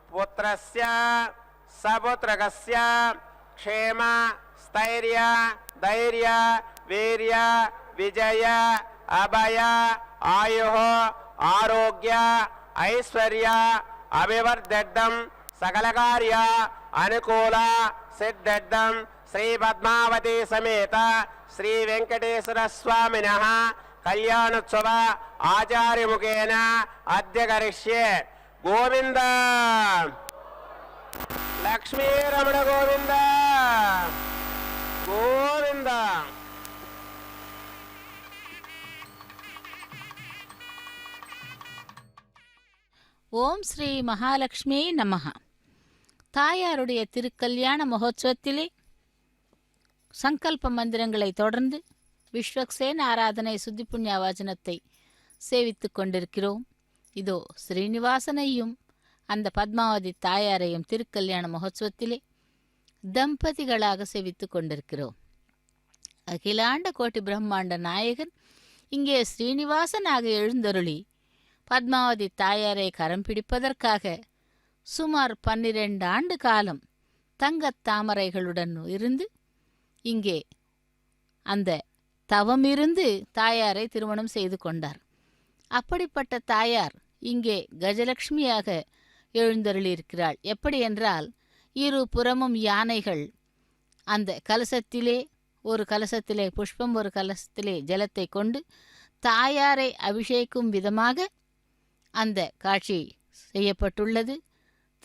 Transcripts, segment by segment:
पुत्रस्य सपुत्रकस्य क्षेम स्थैर्य धैर्य वीर्य विजय अभय आयुः आरोग्य ऐश्वर्य अभिवर्धेद्धं सकलकार्य अनुकूल सिद्धेद्धं श्री पद्मावती समेत श्री वेंकटेश्वर स्वामिनः कल्याणोत्सव आचार्य मुखेन अद्य करिष्ये। गोविंद लक्ष्मी रमण गोविंद गोविंद। ஓம் ஸ்ரீ மகாலட்சுமி நமஹ. தாயாருடைய திருக்கல்யாண மகோத்சவத்திலே சங்கல்ப மந்திரங்களை தொடர்ந்து விஸ்வக்சேன ஆராதனை சுத்தி புண்ணியவாச்சனத்தை சேவித்துக் கொண்டிருக்கிறோம். இதோ ஸ்ரீனிவாசனையும் அந்த பத்மாவதி தாயாரையும் திருக்கல்யாண மகோத்சவத்திலே தம்பதிகளாக சேவித்துக் கொண்டிருக்கிறோம். அகிலாண்ட கோட்டி பிரம்மாண்ட நாயகன் இங்கே ஸ்ரீனிவாசனாக எழுந்தருளி பத்மாவதி தாயாரை கரம் பிடிப்பதற்காக சுமார் 12 ஆண்டு காலம் தங்கத் தாமரைகளுடன் இருந்து இங்கே அந்த தவமிருந்து தாயாரை திருமணம் செய்து கொண்டார். அப்படிப்பட்ட தாயார் இங்கே கஜலட்சுமியாக எழுந்தருளியிருக்கிறாள். எப்படி என்றால், இரு புறமும் யானைகள் அந்த கலசத்திலே, ஒரு கலசத்திலே புஷ்பம், ஒரு கலசத்திலே ஜலத்தை கொண்டு தாயாரை அபிஷேகிக்கும் விதமாக அந்த காட்சி செய்யப்பட்டுள்ளது.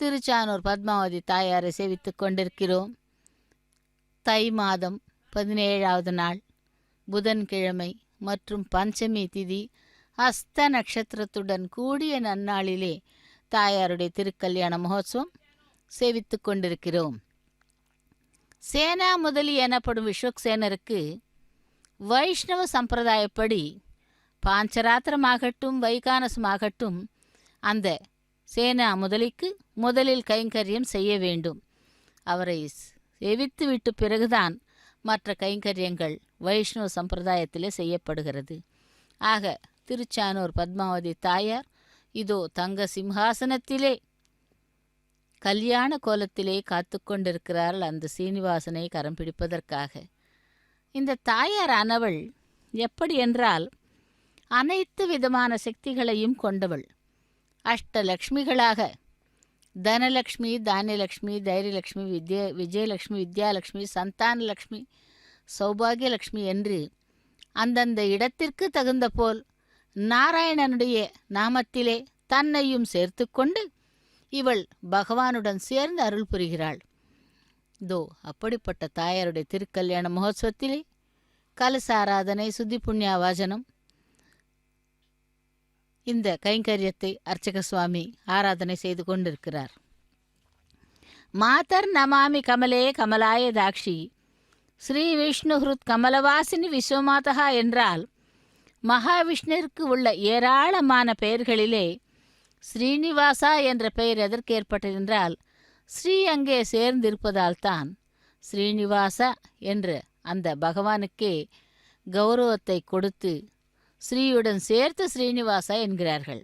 திருச்சானூர் பத்மாவதி தாயாரை சேவித்துக் கொண்டிருக்கிறோம். தை மாதம் 17வது நாள் புதன்கிழமை மற்றும் பஞ்சமி திதி அஸ்த நட்சத்திரத்துடன் கூடிய நன்னாளிலே தாயாருடைய திருக்கல்யாண மகோத்சவம் சேவித்துக் கொண்டிருக்கிறோம். சேனா முதலி எனப்படும் விஸ்வக்சேனருக்கு வைஷ்ணவ சம்பிரதாயப்படி பாஞ்சராத்திரமாகட்டும் வைகானசமாகட்டும் அந்த சேனா முதலிக்கு முதலில் கைங்கரியம் செய்ய வேண்டும். அவரை சேவித்து விட்டு பிறகுதான் மற்ற கைங்கரியங்கள் வைஷ்ணவ சம்பிரதாயத்திலே செய்யப்படுகிறது. ஆக திருச்சானூர் பத்மாவதி தாயார் இதோ தங்க சிம்ஹாசனத்திலே கல்யாண கோலத்திலே காத்து கொண்டிருக்கிறார்கள் அந்த சீனிவாசனை கரம் பிடிப்பதற்காக. இந்த தாயாரானவள் எப்படி என்றால், அனைத்து விதமான சக்திகளையும் கொண்டவள். அஷ்டலக்ஷ்மிகளாக தனலக்ஷ்மி, தானியலக்ஷ்மி, தைரியலக்ஷ்மி, விஜயலக்ஷ்மி, வித்யாலக்ஷ்மி, சந்தானலக்ஷ்மி, சௌபாகியலக்ஷ்மி என்று அந்தந்த இடத்திற்கு தகுந்த போல் நாராயணனுடைய நாமத்திலே தன்னையும் சேர்த்து கொண்டு இவள் பகவானுடன் சேர்ந்து அருள் புரிகிறாள். இதோ அப்படிப்பட்ட தாயாருடைய திருக்கல்யாண மகோத்சவத்திலே கலசாராதனை சுத்தி புண்ணியவாசனம் இந்த கைங்கரியத்தை அர்ச்சக சுவாமி ஆராதனை செய்து கொண்டிருக்கிறார். மாதர் நமாமி கமலே கமலாய தாக்ஷி ஸ்ரீ விஷ்ணுஹுத் கமலவாசினி விஸ்வமாதா என்றால், மகாவிஷ்ணுவிற்கு உள்ள ஏராளமான பெயர்களிலே ஸ்ரீனிவாசா என்ற பெயர் எதற்கு ஏற்பட்டதென்றால், ஸ்ரீ அங்கே சேர்ந்திருப்பதால் தான் ஸ்ரீனிவாசா என்று அந்த பகவானுக்கே கௌரவத்தை கொடுத்து ஸ்ரீயுடன் சேர்த்து ஸ்ரீனிவாசா என்கிறார்கள்.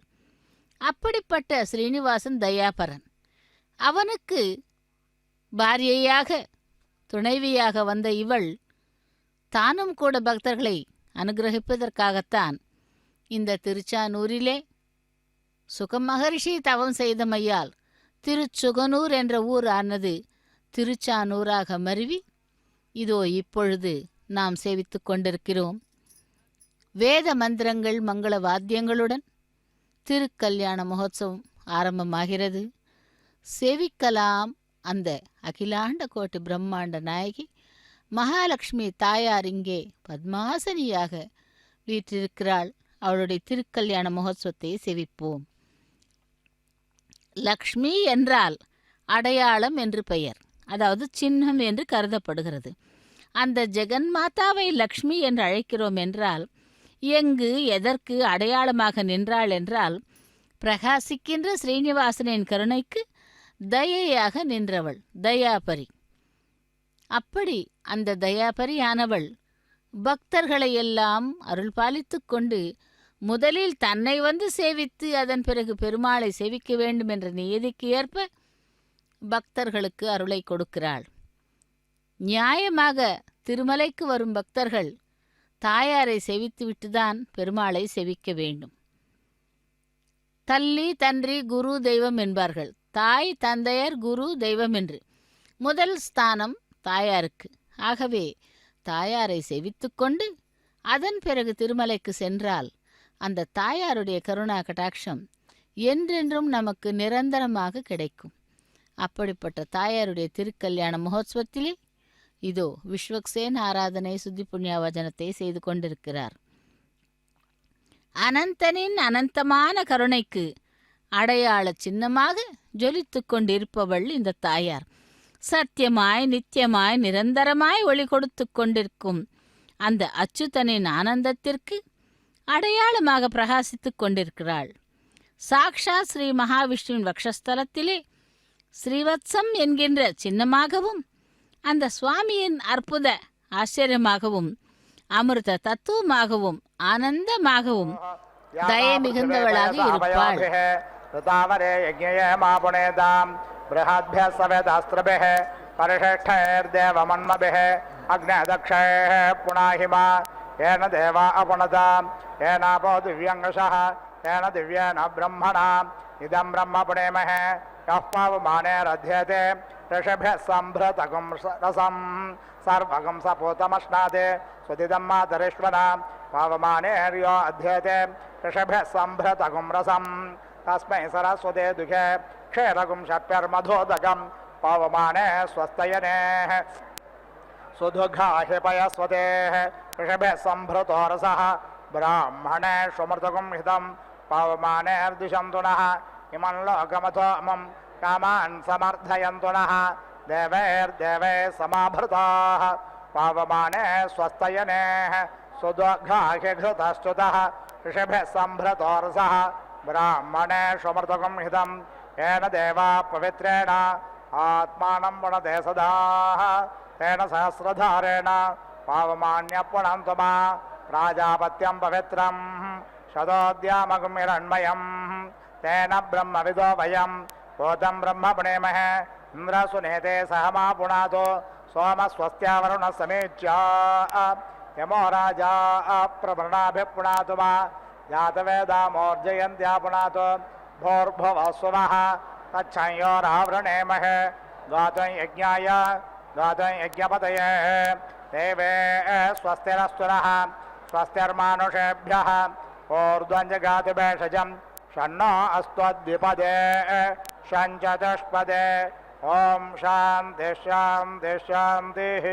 அப்படிப்பட்ட ஸ்ரீனிவாசன் தயாபரன். அவனுக்கு பாரியையாக துணைவியாக வந்த இவள் தானும் கூட பக்தர்களை அனுகிரகிப்பதற்காகத்தான் இந்த திருச்சானூரிலே சுகமகரிஷி தவம் செய்தமையால் திருச்சுகனூர் என்ற ஊர் ஆனது திருச்சானூராக மருவி இதோ இப்பொழுது நாம் சேவித்துக் கொண்டிருக்கிறோம். வேத மந்திரங்கள் மங்கள வாத்தியங்களுடன் திருக்கல்யாண மகோத்சவம் ஆரம்பமாகிறது. சேவிக்கலாம் அந்த அகிலாண்ட கோட்டி பிரம்மாண்ட நாயகி மகாலட்சுமி தாயார் இங்கே பத்மாசனியாக வீற்றிருக்கிறாள். அவளுடைய திருக்கல்யாண மகோத்சவத்தை சேவிப்போம். லக்ஷ்மி என்றால் அடையாளம் என்று பெயர், அதாவது சின்னம் என்று கருதப்படுகிறது. அந்த ஜெகன்மாதாவை லக்ஷ்மி என்று அழைக்கிறோம் என்றால் எங்கு எதற்கு அடையாளமாக நின்றாள் என்றால், பிரகாசிக்கின்ற ஸ்ரீனிவாசனின் கருணைக்கு தயையாக நின்றவள் தயாபரி. அப்படி அந்த தயாபரியானவள் பக்தர்களையெல்லாம் அருள் பாலித்து கொண்டு முதலில் தன்னை வந்து சேவித்து அதன் பிறகு பெருமாளை சேவிக்க வேண்டும் என்ற நியதிக்கு ஏற்ப பக்தர்களுக்கு அருளை கொடுக்கிறாள். நியாயமாக திருமலைக்கு வரும் பக்தர்கள் தாயாரை சேவித்துவிட்டுதான் பெருமாளை சேவிக்க வேண்டும். தல்லி தன்றி குரு தெய்வம் என்பார்கள். தாய் தந்தையர் குரு தெய்வம் என்று. முதல் ஸ்தானம் தாயாருக்கு. ஆகவே தாயாரை சேவித்துக்கொண்டு அதன் பிறகு திருமலைக்கு சென்றால் அந்த தாயாருடைய கருணா கடாட்சம் என்றென்றும் நமக்கு நிரந்தரமாக கிடைக்கும். அப்படிப்பட்ட தாயாருடைய திருக்கல்யாண மகோத்சவத்திலே இதோ விஸ்வக்சேன் ஆராதனை சுத்தி புண்ணியாவஜனத்தை செய்து கொண்டிருக்கிறார். அனந்தனின் அனந்தமான கருணைக்கு அடையாள சின்னமாக ஜொலித்து கொண்டிருப்பவள் இந்த தாயார். சத்தியமாய் நித்தியமாய் நிரந்தரமாய் ஒளி கொடுத்து கொண்டிருக்கும் அந்த அச்சுதனின் ஆனந்தத்திற்கு அடையாளமாக பிரகாசித்து கொண்டிருக்கிறாள். சாக்ஷா ஸ்ரீ மகாவிஷ்ணுவின் வக்ஷஸ்தலத்திலே ஸ்ரீவத்சம் என்கின்ற சின்னமாகவும் அந்த சுவாமியின் அற்புத ஆச்சரியமாகவும் அமிர்த தத்துவமாகவும் ஆனந்தமாகவும் தயை மிகுந்தவளாக இருப்பாள். येन देवा अपनताम् येनापो दिव्यङ्गशः येन दिव्येन ब्रह्मणा इदं ब्रह्म पुणेमहे यः पावमानेरध्यते ऋषभ्यः सम्भृतगुं रसं सर्वगुं सपूतमश्नाते स्वतिदं मातरेश्वरा पावमानेर्यो अध्यते ऋषभ्यः सम्भृतगुं रसं तस्मै सरस्वते दुःखे क्षीरगुं शप्यर्मधोदकं पावमाने स्वस्तयनेः सुदुघाहिपयस्वते ऋषभे सम्भृतो रसः ब्राह्मणे स्वमृतगुं हितं पावमानेर्दिशन्तु नः इमं लोकमथो अमुं कामान् समर्थयन्तु नः देवैर्देवैः समाभृताः पावमाने स्वस्तयनेः सुदुघाहिघृतश्च्युतः ऋषभे सम्भृतो रसः ब्राह्मणे स्वमृतगुं हितं येन देवा पवित्रेण आत्मानं पुनते सदाः तेन सहस्रधारेण पावमान्यपुणन्तु मा राजापत्यं पवित्रं शतोद्यामगुं हिरण्मयं तेन ब्रह्मविदो वयं भूतं ब्रह्म पुणेमहे इन्द्रसुनेते सह मा पुनातो सोमस्वस्त्यावरुणः समीच्या यमो राजा प्रवृणाभिः पुनातु मा जातवेदामोर्जयन्त्या पुनातो भोर्भुवस्वः तच्छंयोरावृणेमहे गातुं यज्ञाय गातुं यज्ञपतये देवे स्वस्तिरस्तु नः स्वस्तिर्मानुषेभ्यः ऊर्ध्वञ्जगातु भेषजं षण्णो अस्त्वद्विपदे षञ्चतुष्पदे ॐ शान्तिः शान्तिः शान्तिः.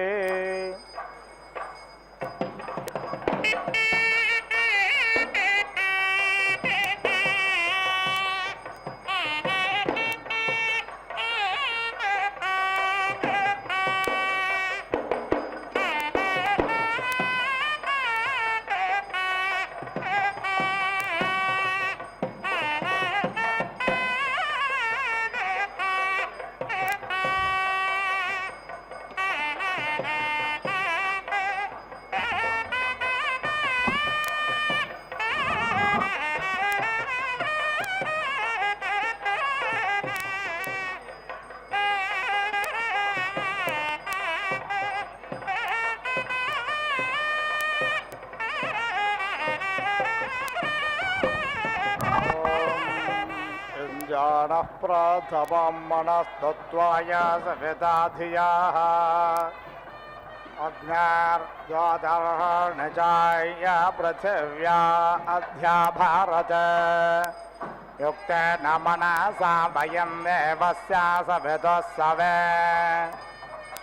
जानः प्रथमं मनस्तत्त्वाय सविताधियाः अग्न्यार्द्वादर्हणचाय पृथिव्या अध्या भारत युक्तेन मनसा वयं देवस्य सवितुः सवे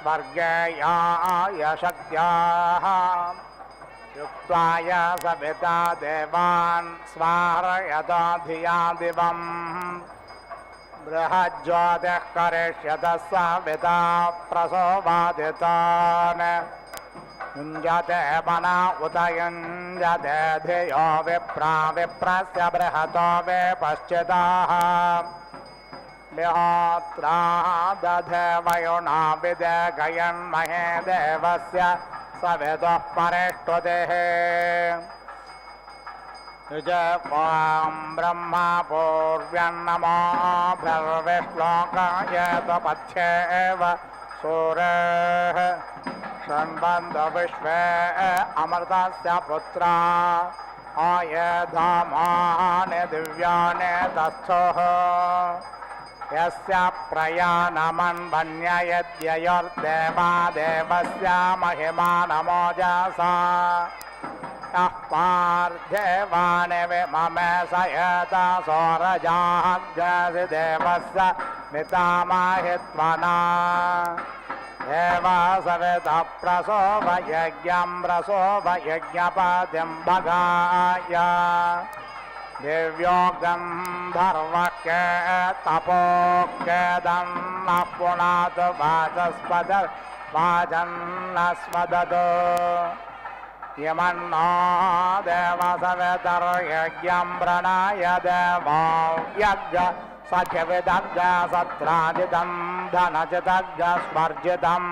स्वर्गेयाय शक्त्याः युक्ताय सविता देवान् स्वारयतो धिया दिवम् बृहज्योतिः करिष्यतः सविता प्रसोवादितान् युञ्जते मना उत युञ्जते धियो विप्रा विप्रस्य बृहतो विपश्चिताः विहोत्राः दधे वयुना विदेगयन्महे देवस्य सवितुः परिष्टुतिः युजपां ब्रह्मा पूर्व्यन्नमोऽभिर्विश्लोकयेतुपथ्येव सूरेः शृण्वन्तु अमृतस्य पुत्रा आयधामानि दिव्यानि तस्थुः यस्य प्रयाणमन्वन्ययद्ययोर्देवा देवस्य महिमानमोजसा यः पार्थिवानि विममे स यता सौरजाग्रसि देवस्य मितामहित्वना देवा सवितः प्रसोभयज्ञं प्रसोभयज्ञपतिं भगाय दिव्यो गन्धर्वके तपोकेदन्नः पुनातु वाचन्नस्मदतु यमन्नो देवसवितर्यज्ञं प्रणय देवो यज्ञ सख्यविदग्ग सत्राजितं धनजितग्गस्वर्जितम्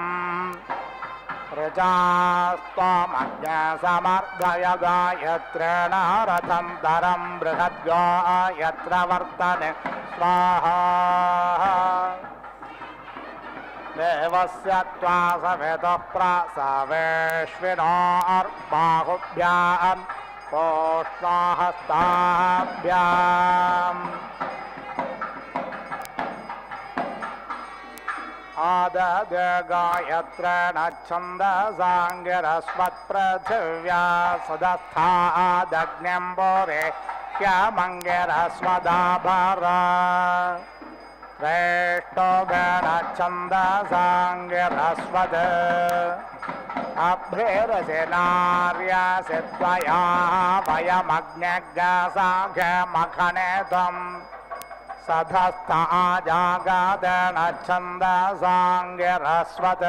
ऋचास्त्वमज्ञसमर्धय गायत्रेण रथं तरं बृहद्गायत्र वर्तने स्वाहा देवस्य त्वा सवितः प्रसवेश्विनोर्बाहुभ्यां पोष्णहस्ताभ्याम् आददे गायत्रेण छन्दसाङ्गिरस्वत्पृथिव्या सदस्थादग्न्यम्बोरे ह्यमङ्गिरस्वदाभरा श्रेष्ठोगण छन्दसाङ्गिरस्वत् अभ्रेरसि नार्यसि त्वया वयमग्न्यग्साघमखने त्वम् सधस्था जागादेन छन्दसाङ्गिरस्वत्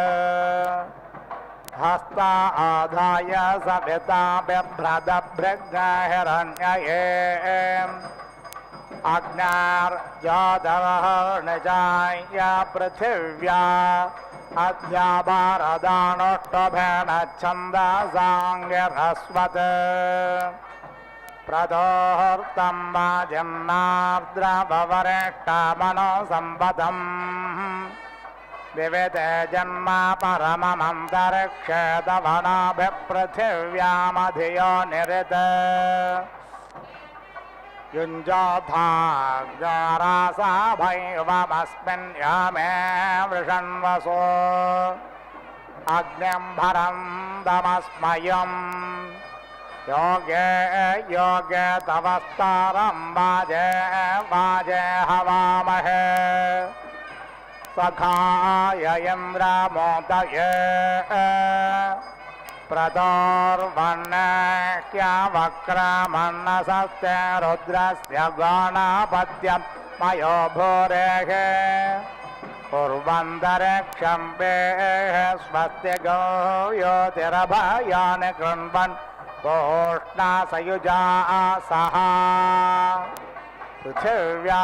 हस्ता आधाय सविता बिभ्रदभृग्हिरण्यये अग्न्यार्जातवर्णिजाय पृथिव्या अध्याभारदानुष्टभेन छन्दसाङ्गिरस्वत् प्रदोहर्तं वाजिन्नार्द्रवरेष्टमनोसम्पदम् विविधे जन्म परममन्तरिक्षेतवनाभिपृथिव्यामधियो निरित युञ्जोधारासाभैवमस्मिन् यामे वृषन्वसो अग्निं भरं दमस्मयम् योगे योगे तवस्तारं वाजे वाजे हवामहे सखाय इन्द्रमोदये प्रदोर्वण्यवक्रमन्नसस्ते रुद्रस्य गणपत्यं मयो भूरेः कुर्वन्तरिक्षं वेः स्वस्तिगो योतिरभयानि कृण्वन् पोष्णासयुजा सह पृथिव्या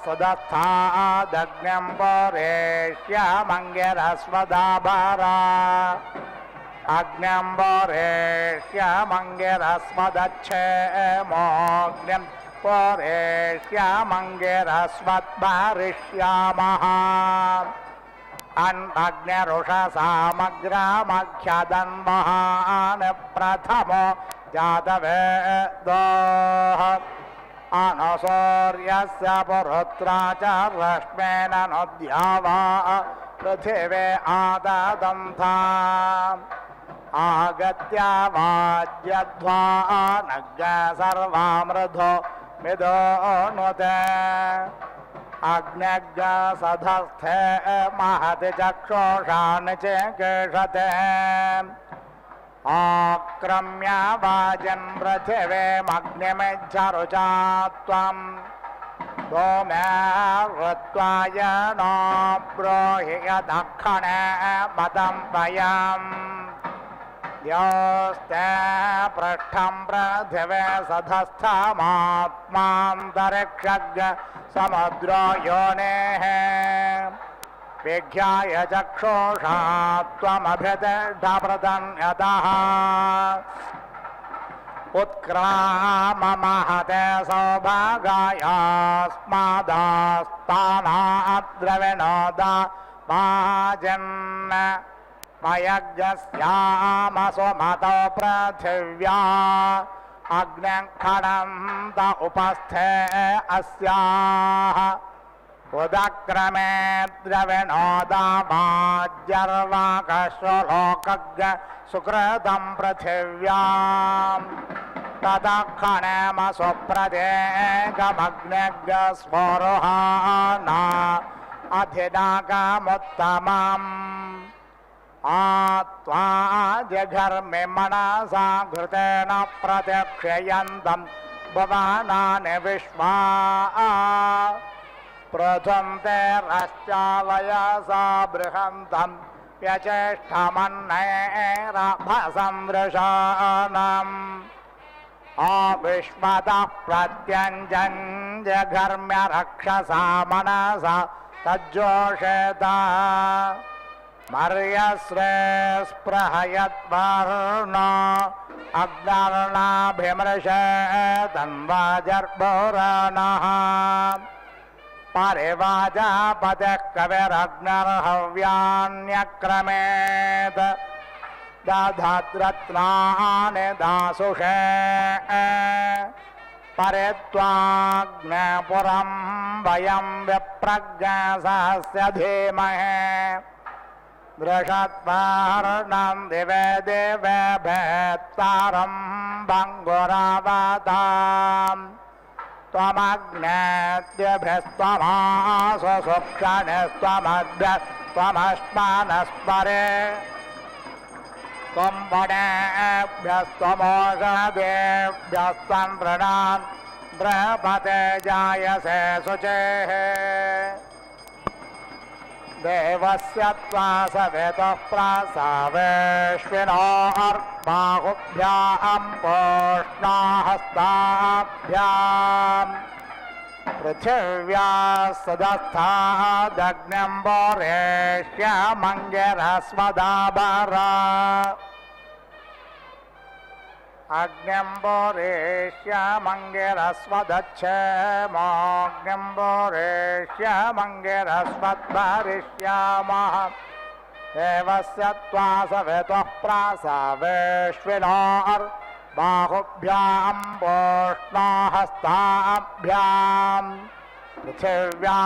सदस्थादग्न्यं पोरेष्यमङ्गिरस्वदाभरा अग्न्यं पोरेष्यमङ्गिरस्वदच्छेमोऽग्निं पोरेष्यमङ्गिरस्वद्भरिष्यामः अन्नग्निरुषसामग्रामख्यदन्महान् प्रथमो जातवेदोः अनसूर्यस्य पुरुत्रा च रश्मेन नोद्यावा पृथिवे आददन्था आगत्य वाज्यध्वा नग्ग सर्वामृधो मिदोनुते अग्न्यग्सधस्थे महति चक्षुषान् चिकीर्षते आक्रम्य वाजन् पृथिवीमग्निमिच्छरुचा त्वम् सोमे ऋत्वाय नो ब्रूहि यदक्षणे पदं वयम् योस्ते पृष्ठं पृथिवे सधस्थमात्मान्तरिक्षज्ञ समुद्रो योनेः विज्ञाय चक्षुषा त्वमभितिष्ठप्रतन्यतः उत्क्राम महते सौभागायास्मादास्तानाद्रविणोदा माजन् मयज्ञस्याम सुमतो पृथिव्या अग्निखणन्त उपस्थे अस्याः उदक्रमे द्रविणोदामाज्यर्वाकश्वलोकज्ञ सुकृतं पृथिव्याम् तदक्षणेम सुप्रदेगमग्निग्स्वरुहाना अधिनागमुत्तमम् आत्वा जघर्मि मनसा घृतेन प्रत्यक्षयन्तं भुवनानि विश्वा प्रथन्ते रश्चावयसा बृहन्तं व्यचेष्टमन्नैरभसंवृषाणम् आविश्वतः प्रत्यञ्जन्यघर्म्य रक्षसा मनसा तज्जोषेता मर्यश्रे स्पृहयद्वर्ण अग्नर्णाभिमृशे तन्वाजर्भुरणः परिवाजापतिः कविरग्नर्हव्यान्यक्रमेत् दधद्रत्नानि दासुषे परित्वाग्नपुरं वयं विप्रज्ञसहस्य धीमहे दृषत्वर्णं दिवे दिवे भेत्तारं भङ्गुरावताम् त्वमग्नेत्यभिस्त्वमासु सुक्षणिस्त्वमद्भ्यस्त्वमश्मानस्परे त्वं वनेभ्यस्त्वमोषदेभ्यस्त्वं नृणान् बृहपते जायसे शुचेः देवस्य त्वा सवितुः प्रसवेश्विनोर्बाहुभ्यां पोष्णाहस्ताभ्याम् पृथिव्या सदस्थादग्न्यम्बोरेष्यमङ्गिरस्वदाभरा अग्न्यम्बोरेष्यमङ्गिरस्वदच्छेमोऽग्न्यम्बोरेष्यमङ्गिरस्वद्भरिष्यामः देवस्य त्वा सवितुः प्रसवेश्विनोर्बाहुभ्यां पोष्णाहस्ताभ्याम् पृथिव्या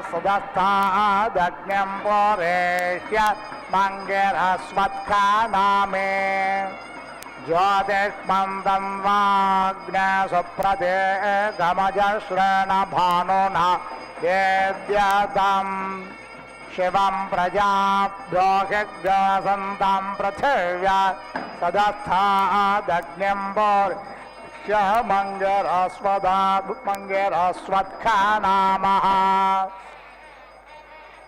सदस्थादग्न्यम्बोरेष्यमङ्गिरस्वत्खानामे ज्योतिष्मन्दं वाग्नेसुप्रदेगमजश्रेणभानुना वेद्यतं शिवं प्रजाभ्यो हिग्रसन्तं पृथिव्या सदस्थादग्न्यम्बोर्ष्यमङ्गिरस्वत्खानामः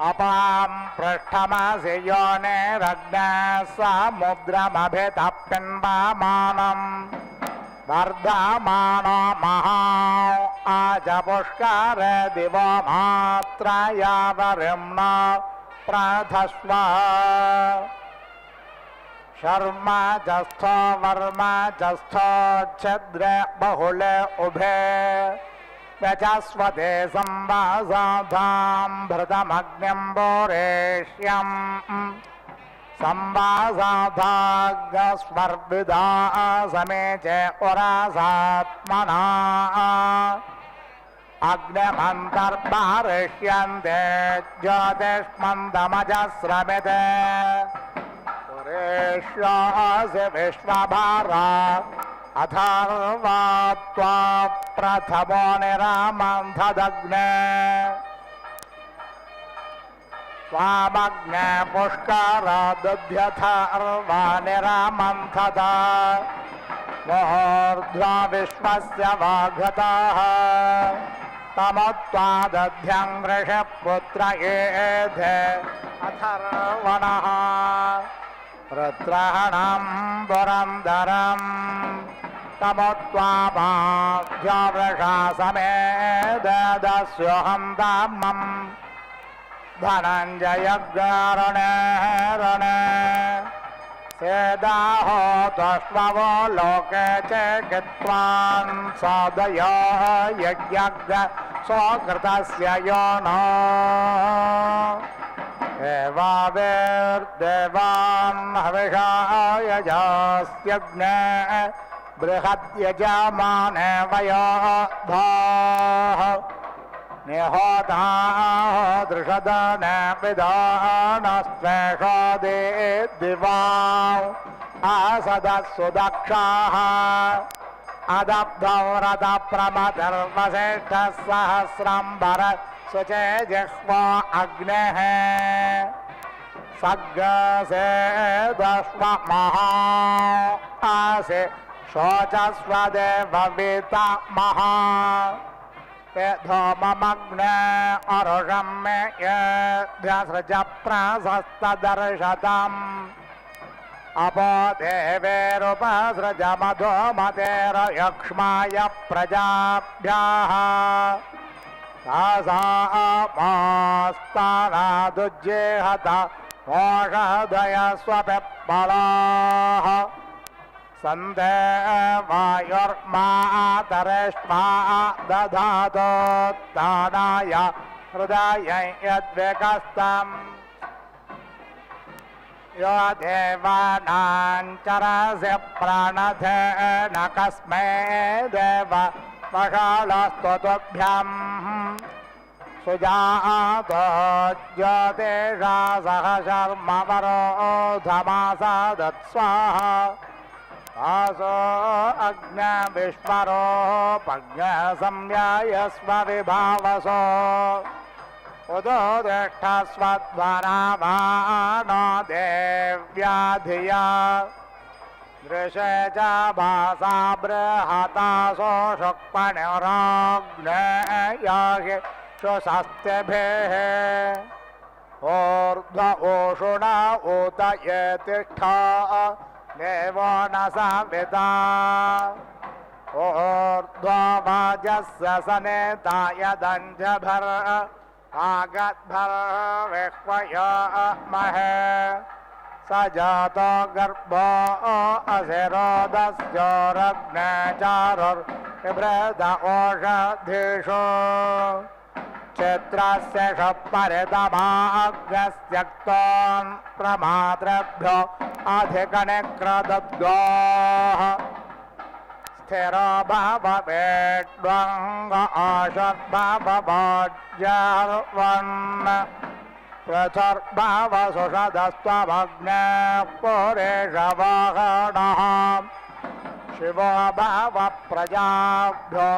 अपां पृष्ठमसि योनिरग्नः समुद्रमभितप्पिन्वमानं वर्धमानो महा आजपुष्कर दिवो मात्रयावरिम्ना प्रधस्व शर्मा जस्थो वर्मा जस्थो छिद्रे बहुले उभे व्यचस्वते संवासाधां भृतमग्न्यम्बोरेष्यम् संवासाधागस्वर्विदा समेचे उरासात्मना अग्निमन्तर्भारिष्यन्ते ज्योतिष्मन्दमजस्रमिते पुरेष्यासि विश्वभारा अथर्वा त्वा प्रथमो निरामन्थदग्ने त्वामग्ने पुष्करादध्यथर्वा निरामन्थदा मोर्ध्वा विश्वस्य वाघतः तमत्वादध्यं वृषपुत्र एधे अथर्वणः रुद्रहणं पुरन्दरम् तमोत्वाभाव्यवृषासमेदस्योऽहं धामं धनञ्जयग्रणे रणे सेदाहो दश्ववो लोके चिकित्वान् साधयो यज्ञ स्वकृतस्य यो नो एवावेर्देवान् हविषाय जास्यग्ने बृहद्यजमाने वयोधाः निहोता दृषदने विधानस्त्वेषोदे दिवा असदस्सु दक्षाः अदब्धौ रथप्रमदर्वसिष्ठः सहस्रम्बर सुचे जिह्वा अग्नेः सग्गसे दश्व महा आसे शोचस्व देवविता महा धूममग्ने अरुषं मे यद्यसृज प्रशस्तदर्शतम् अपो देवेरुपसृज मधुमतेरयक्ष्माय प्रजाभ्यः तासामास्तानादुज्जेहत मोषधय स्वपिप्पलाः सन्देवायुर्मातरेष्मा दधातोत्थानाय हृदय यद्विकस्तम् यो देवानाञ्चरस्य प्रणथेन कस्मै देव वषालस्तुभ्यम् सुजातो ज्योतिषा सह शर्मवरोधमासादत्स्वाहा आसो अग्ने विश्वरोपज्ञ संयायस्व विभावसो उदोदिष्ठस्वध्वरामानो देव्या धिया दृशे च भासा बृहतासो शुक्पणिराग्नेयाहि सुशस्तिभिः ऊर्ध्व ओषुण ऊत ये तिष्ठा देवो न सविता ऊर्ध्ववाजस्य सनेताय दञ्जभर आगद्भर विह्वयामहे स जातो गर्भो असिरोदस्योरग्ने चारुर्विभृत ओषधीषु चित्रस्य परितमाग्रस्यक्तोन् प्रमातृभ्यो अधिकनिक्रदद्गोः स्थिरो भवेड्वङ्ग आशद्भवज्यर्वन् पृथुर्भवसुषदस्त्वमग्ने पुरेशवाहनः शिवो भव प्रजाभ्यो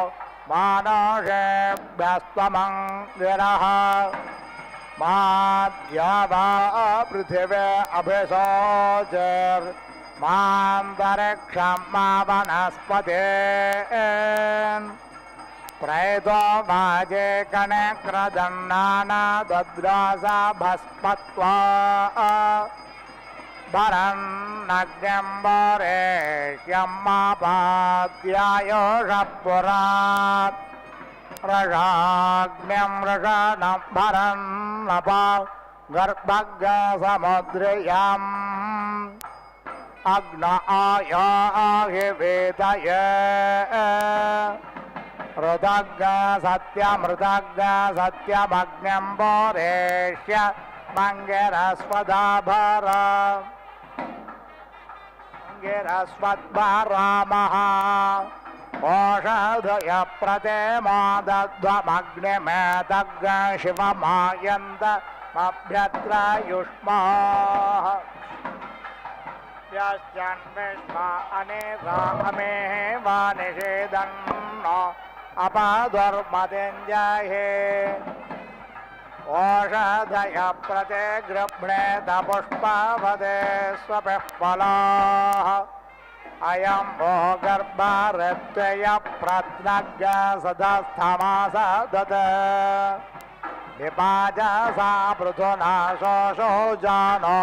मानसेभ्यस्त्वमङ्गिरः माद्यावा पृथिवे अभिशोचर्मान्तरिक्षं मा वनस्पतेन् प्रैतो वाजे कणक्रदन्नाना दद्रासा भस्मत्वा भरन्नग्न्यम्बरेष्यं मापाद्यायोषः पुरात् रषाग्न्यं रषाणं भरन्नपा गर्भग्समुद्रियम् अग्न आयाहि वेदये ऋतग् सत्यमग्न्यम्बरेष्य मङ्गिरस्वदाभर गिरस्वद्भरामः ओषधय प्रतेमोदध्वमग्निमेतग् शिवमायन्तमभ्यत्रायुष्माः यश्चन्विश्वा अनेकामेः वा निषेदन्नो अपदुर्मतिञ्जहे ओषधय प्रते गृह्णेत पुष्पवदे स्वपिप्पलाः अयं वो गर्भऋत्वय प्रत्नज्ञ सदस्थमासदत् विपाजसा पृथुना शोषो जानो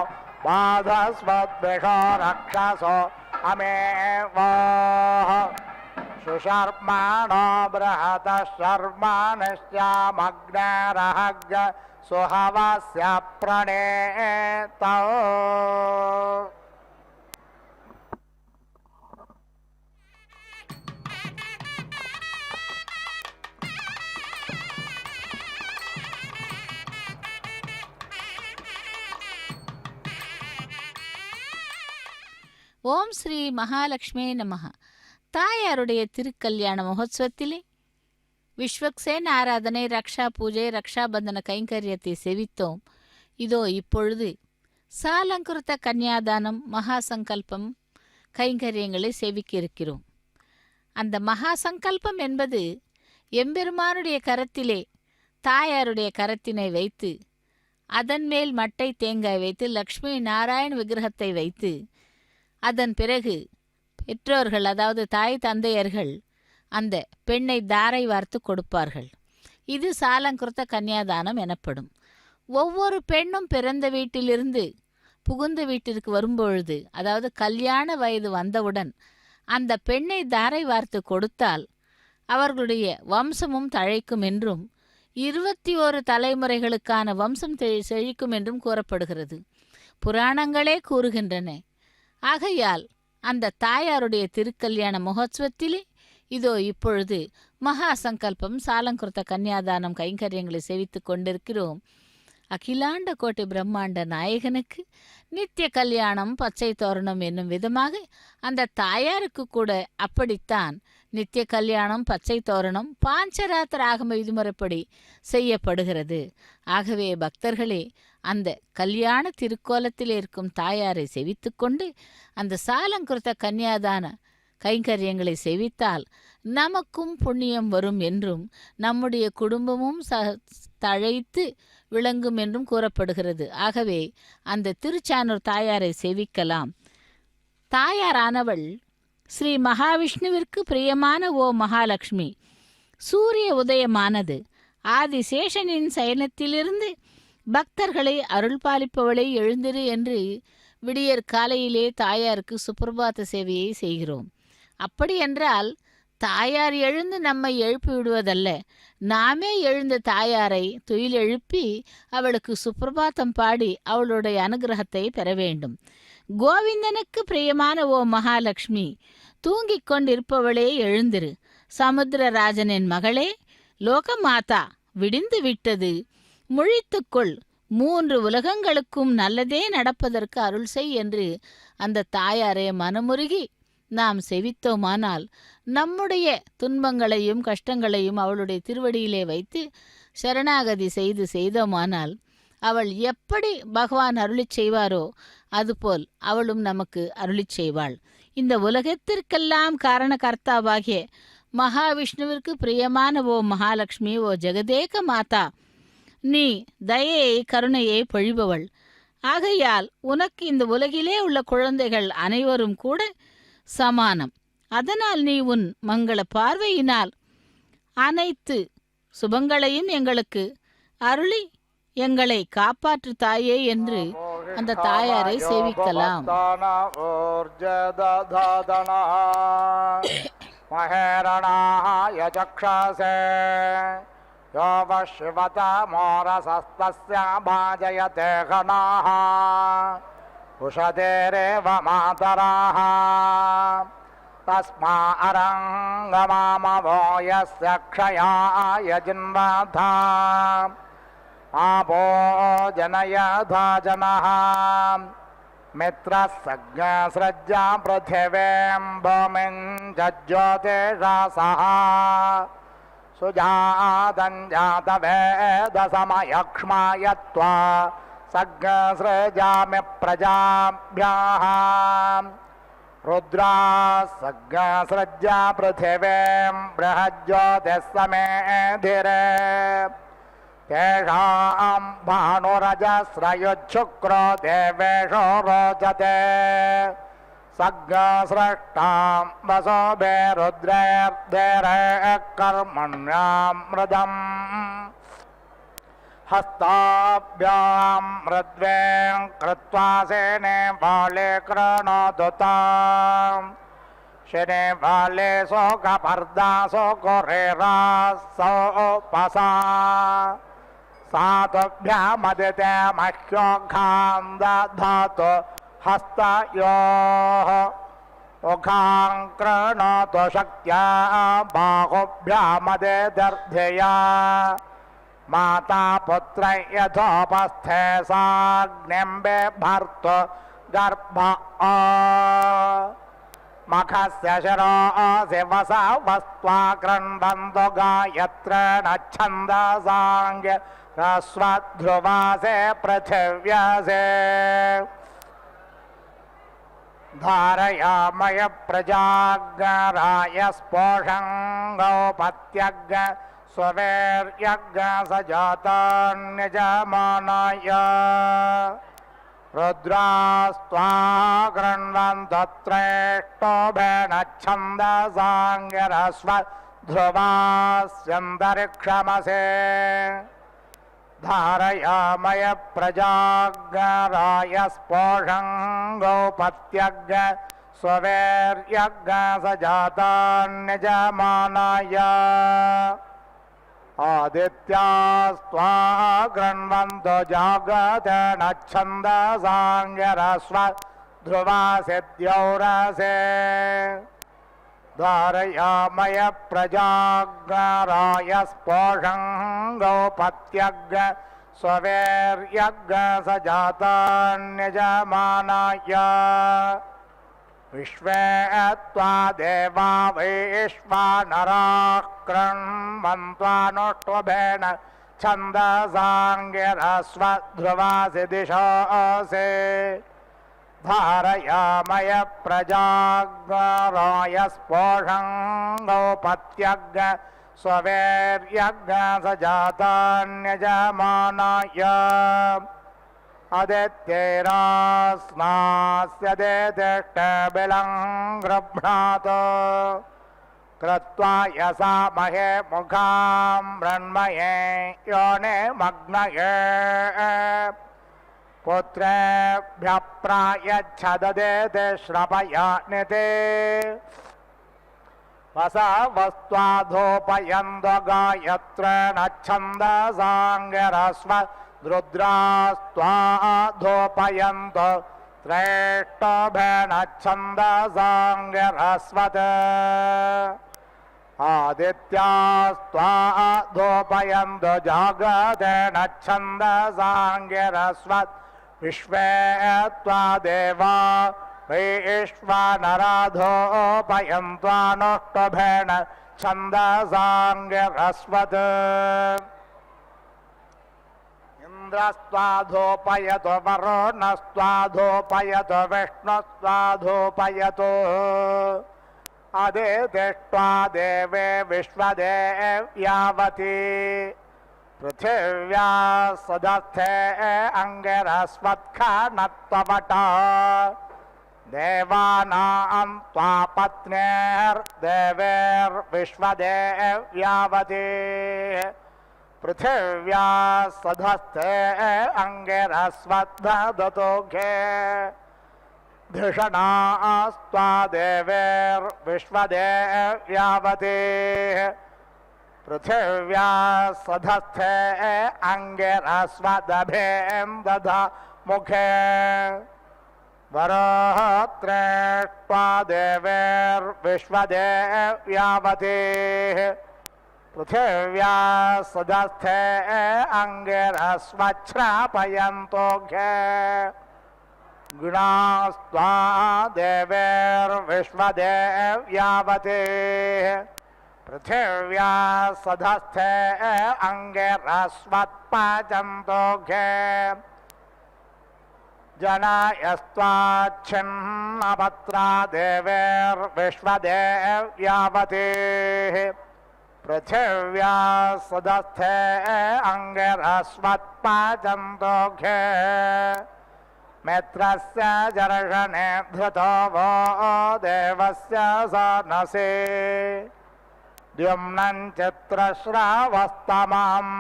बाधस्वद्विषो रक्षसो अमेवः सुशर्माणो बृहतः शर्माणश्चामग्नेरहग् सुहवस्य प्रणेतौ ஓம் ஸ்ரீ மகாலட்சுமி நமஹ. தாயாருடைய திருக்கல்யாண மகோத்சவத்திலே விஸ்வக்சேன் ஆராதனை, ரக்ஷா பூஜை, ரக்ஷாபந்தன கைங்கரியத்தை செவித்தோம். இதோ இப்பொழுது சாலங்குருத்த கன்னியாதானம், மகா சங்கல்பம் கைங்கரியங்களை செவிக்க இருக்கிறோம். அந்த மகா சங்கல்பம் என்பது எம்பெருமானுடைய கரத்திலே தாயாருடைய கரத்தினை வைத்து அதன் மேல் மட்டை தேங்காய் வைத்து லக்ஷ்மி நாராயண விக்கிரகத்தை வைத்து அதன் பிறகு பெற்றோர்கள், அதாவது தாய் தந்தையர்கள் அந்த பெண்ணை தாரை வார்த்து கொடுப்பார்கள். இது சாலங்குருத்த கன்னியாதானம் எனப்படும். ஒவ்வொரு பெண்ணும் பிறந்த வீட்டிலிருந்து புகுந்த வீட்டிற்கு வரும்பொழுது, அதாவது கல்யாண வயது வந்தவுடன் அந்த பெண்ணை தாரை வார்த்து கொடுத்தால் அவர்களுடைய வம்சமும் தழைக்கும் என்றும் 21 தலைமுறைகளுக்கான வம்சம் செழிக்கும் என்றும் கூறப்படுகிறது. புராணங்களே கூறுகின்றன. ஆகையால் அந்த தாயாருடைய திருக்கல்யாண மகோத்சவத்திலே இதோ இப்பொழுது மகா சங்கல்பம் சாலங்குருத்த கன்னியாதானம் கைங்கரியங்களை செவித்து கொண்டிருக்கிறோம். அகிலாண்ட கோட்டை பிரம்மாண்ட நாயகனுக்கு நித்திய கல்யாணம் பச்சை தோரணம் என்னும் விதமாக அந்த தாயாருக்கு கூட அப்படித்தான் நித்திய கல்யாணம் பச்சை தோரணம் பாஞ்சராத்திர ஆகம விதிமுறைப்படி செய்யப்படுகிறது. ஆகவே பக்தர்களே, அந்த கல்யாண திருக்கோலத்தில் இருக்கும் தாயாரை செவித்து கொண்டு அந்த சாலங்குருத்த கன்னியாதான கைங்கரியங்களை செவித்தால் நமக்கும் புண்ணியம் வரும் என்றும் நம்முடைய குடும்பமும் தழைத்து விளங்கும் என்றும் கூறப்படுகிறது. ஆகவே அந்த திருச்சானூர் தாயாரை செவிக்கலாம். தாயாரானவள் ஸ்ரீ மகாவிஷ்ணுவிற்கு பிரியமான ஓ மகாலட்சுமி. சூரிய உதயமானது ஆதிசேஷனின் சயனத்திலிருந்து பக்தர்களை அருள் பாலிப்பவளை எழுந்திரு என்று விடியற் காலையிலே தாயாருக்கு சுப்பிரபாத சேவையை செய்கிறோம். அப்படியென்றால் தாயார் எழுந்து நம்மை எழுப்பி விடுவதல்ல, நாமே எழுந்த தாயாரை துயில் எழுப்பி அவளுக்கு சுப்பிரபாதம் பாடி அவளுடைய அனுகிரகத்தை பெற வேண்டும். கோவிந்தனுக்கு பிரியமான ஓ மகாலட்சுமி, தூங்கிக் கொண்டிருப்பவளே எழுந்திரு. சமுத்திரராஜனின் மகளே, லோகமாதா, விடிந்து விட்டது, முழித்துக்கொள், 3 உலகங்களுக்கும் நல்லதே நடப்பதற்கு அருள் செய் என்று அந்த தாயாரை மனமுருகி நாம் செவித்தோமானால் நம்முடைய துன்பங்களையும் கஷ்டங்களையும் அவளுடைய திருவடியிலே வைத்து சரணாகதி செய்தோமானால் அவள் எப்படி பகவான் அருளிச் செய்வாரோ அதுபோல் அவளும் நமக்கு அருளிச் செய்வாள். இந்த உலகத்திற்கெல்லாம் காரண கர்த்தாவாகிய மகாவிஷ்ணுவிற்கு பிரியமான ஓ மகாலட்சுமி, ஓ ஜெகதேக மாதா, நீ தயையை கருணையை பொழிபவள். ஆகையால் உனக்கு இந்த உலகிலே உள்ள குழந்தைகள் அனைவரும் கூட சமானம். அதனால் நீ உன் மங்கள பார்வையினால் அனைத்து சுபங்களையும் எங்களுக்கு அருளி எங்களை காப்பாற்று தாயே என்று அந்த தாயாரை சேவிக்கலாம். உஷதேரேவ மாதராஹ தஸ்மா அரங்கமாமவோ யஸ்ய க்ஷயாய ஜின்வாதா ஆபோ ஜனயதா ஜனஹ மித்ரஸ்ஸக்ஞஸ்ரஜ்ஜா ப்ருथिवीம் பூமிம் ஜஜ்ஜோதிஷாஸஹ சுஜாதஞ்ஜாதவேதசமயக்ஷ்மாயத்வா சக்ஞஸ்ரஜாமி பிரஜாभ्यः ருத்ரா சக்ஞஸ்ரஜ்ஜா ப்ருथिवीம் ப்ரஹஜ்ஜோதிஸ்ஸமேதிரே தேஷாம் பானுரஜஸ்ரயுச்சுக்ரோ தேவேஷோ ரோச்சதே சக்ஞஸ்ரஷ்டாம் வசோபே ருத்ரேர்தேரே கர்மண்யாம்ருதம் हस्ताभ्यां मृद्वें कृत्वा सेने बाले कृणोदुतां शने बाले शोकपर्दा शोकोरेरा सोपसा सातुभ्यामदिते मह्योघां दधातु हस्तयोः उघां कृणोतु शक्त्या बाहुभ्यामदिदर्ध्यया माता पुत्र यथोपस्थे साग्निं बिभर्तु गर्भ मखस्य शिरोऽसि वसा वस्त्वा कृण्वन्तो गायत्रेण छन्दसाङ्ग्य ह्रस्वध्रुवासे पृथिव्यासे धारयामय प्रजागराय स्पोषं गौपत्यग् स्ववेर्यग् सजातान्यजमानाय रुद्रास्त्वा गृह्णन्तत्रेष्टोभेन छन्दसाङ्ग्यरस्वध्रुवास्यन्तरिक्षमसे धारयामय प्रजागराय स्पोषं गौपत्यग् स्ववेर्यग् सजातान्यजमानाय आदित्यास्त्वा गृह्णन्तो जागतेन छन्दसाङ्ग्यरस्वध्रुवासिद्यौरसे धारयामय प्रजागराय स्पोषं गौपत्यग् स्ववेर्यग् सजातान्यजमानाय विश्वे त्वा देवा वैश्वानराः कृण्वन्त्वानुष्टुभेन छन्दसाङ्ग्यरस्वध्रुवासि दिशोऽसि धारयामय प्रजागराय स्पोषं गौपत्यग् स्ववेर्यग् सजातान्यजमानाय अदित्यैरास्नास्यदेतिष्ठबिलं गृह्णातु कृत्वा यसा महे मुखां मृण्मये योनिमग्नये पुत्रेभ्यः प्रायच्छददेति श्रपयानिते वसावस्त्वाधोपयन्तो गायत्रेण छन्दसाङ्ग्यरस्वद्रुद्रास्त्वाधोपयन्तो त्रेष्टोभेन छन्दसाङ्ग्यरस्वत् आदित्यास्त्वाधोपयन्तो जागतेन छन्दसाङ्ग्यरस्वत् विश्वे त्वा देवा वैश्वानराधोपयन्त्वानुष्टुभेन छन्दसाङ्ग्यरस्वत् इन्द्रस्त्वाधोपयतो वरुणस्त्वाधोपयतो विष्णुस्त्वाधोपयतो अदितिष्ट्वा देवे विश्वदेव्यावती पृथिव्या सदस्थे अङ्गिरस्वत्खनत्ववटा देवानां त्वा पत्न्यैर्देवेर्विश्वदेव्यावती पृथिव्या सधस्थे अङ्गिरस्वद्धदतोघे धिषणास्त्वा देवेर्विश्वदेव्यावती पृथिव्या सधस्थे अङ्गिरस्वदभेन्दधा मुखे वरोत्रेष्ट्वा देवेर्विश्वदेव्यावती पृथिव्या सदस्थे अङ्गिरस्वच्छ्रापयन्तोघे गुणास्त्वा देवेर्विश्वदेव्यावती पृथिव्या सधस्थे अङ्गिरस्वत्पचन्तोघे जनायस्त्वाच्छिन्नपत्रा देवेर्विश्वदेव्यावती पृथिव्या सदस्थे अङ्गिरस्वत्पचन्तोघे मित्रस्य जर्षणे धृतो वो देवस्य सानसे द्युम्नं चित्रश्रावस्तमम्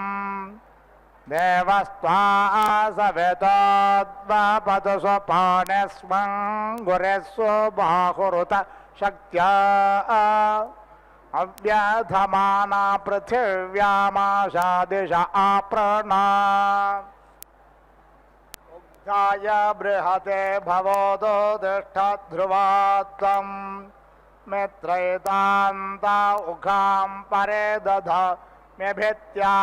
देवस्त्वा सवितोद्वपतु स्वपाणिस्वं गुरेस्व बाहुरुत शक्त्या अव्यधमाना पृथिव्यामाशादिश आपृणा उग्धाय बृहते भवोदो तिष्ठध्रुवात्वं मित्रैतान्ता उखां परे दध मेभित्या